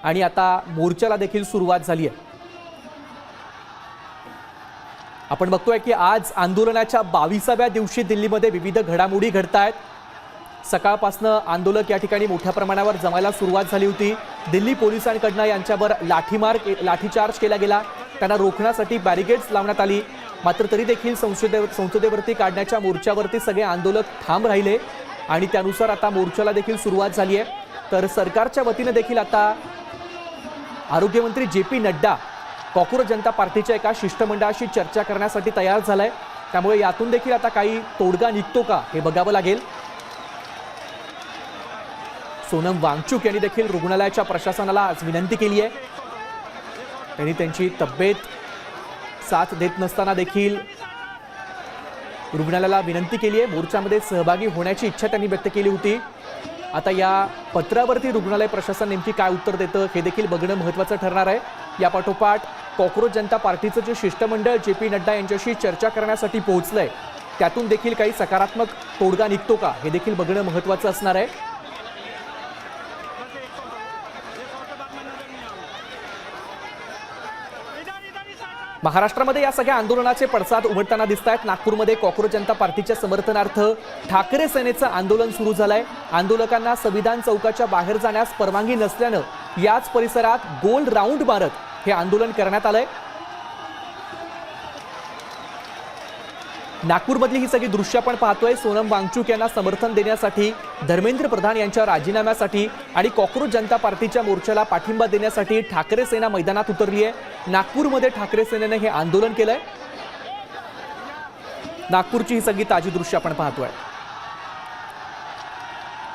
आणि आता मोर्चाला देखील सुरुवात झाली आहे। आपण बघतोय की आज आंदोलनाच्या 22व्या दिवशी दिल्लीमध्ये विविध घडामोडी घडतायत। सकाळपासून आंदोलक या ठिकाणी मोठ्या प्रमाणावर जमायला सुरुवात झाली होती। दिल्ली पोलिसांकडून यांच्यावर लाठीचार्ज केला गेला, त्यांना रोखण्यासाठी बॅरिकेड्स लावण्यात आली। मात्र तरी देखील संसदेवरती काढण्याच्या मोर्चावरती सगळे आंदोलक ठाम राहिले आणि त्यानुसार आता मोर्चाला देखील सुरुवात झाली आहे। तर सरकारच्या वतीने देखील आता आरोग्यमंत्री जे.पी. नड्डा कॉकरोच जनता पार्टीच्या एका शिष्टमंडळाशी चर्चा करण्यासाठी तयार झालाय। त्यामुळे यातून देखील आता काही तोडगा निघतो का हे बघावं लागेल। सोनम वांगचुक यांनी देखील रुग्णालयाच्या प्रशासनाला आज विनंती केली आहे। त्यांनी त्यांची तब्येत साथ देत नसताना देखील रुग्णालयाला विनंती केली आहे। मोर्चामध्ये सहभागी होण्याची इच्छा त्यांनी व्यक्त केली होती। आता या पत्रावरती रुग्णालय प्रशासन नेमकी काय उत्तर देतं हे देखील बघणं महत्त्वाचं ठरणार आहे। या पाठोपाठ कॉकरोच जनता पार्टीचं जे शिष्टमंडळ जे.पी. नड्डा यांच्याशी चर्चा करण्यासाठी पोहोचलंय, त्यातून देखील काही सकारात्मक तोडगा निघतो का हे देखील बघणं महत्त्वाचं असणार आहे। महाराष्ट्रामध्ये या सगळ्या आंदोलनाचे पडसाद उमटताना दिसत आहेत। नागपूरमध्ये कॉकरोच जनता पार्टीच्या समर्थनार्थ ठाकरे सेनेचं आंदोलन सुरू झालंय। आंदोलकांना संविधान चौकाच्या बाहेर जाण्यास परवानगी नसल्यानं याच परिसरात गोल राऊंड मारत हे आंदोलन करण्यात आलंय। नागपूरमधली ही सगळी दृश्य आपण पाहतोय। सोनम वांगचुक यांना समर्थन देण्यासाठी, धर्मेंद्र प्रधान यांच्या राजीनाम्यासाठी आणि कॉकरोच जनता पार्टीच्या मोर्चाला पाठिंबा देण्यासाठी ठाकरे सेना मैदानात उतरली आहे। नागपूरमध्ये ठाकरे सेनेने हे आंदोलन केलंय। नागपूरची ही सगळी ताजी दृश्य आपण पाहतोय।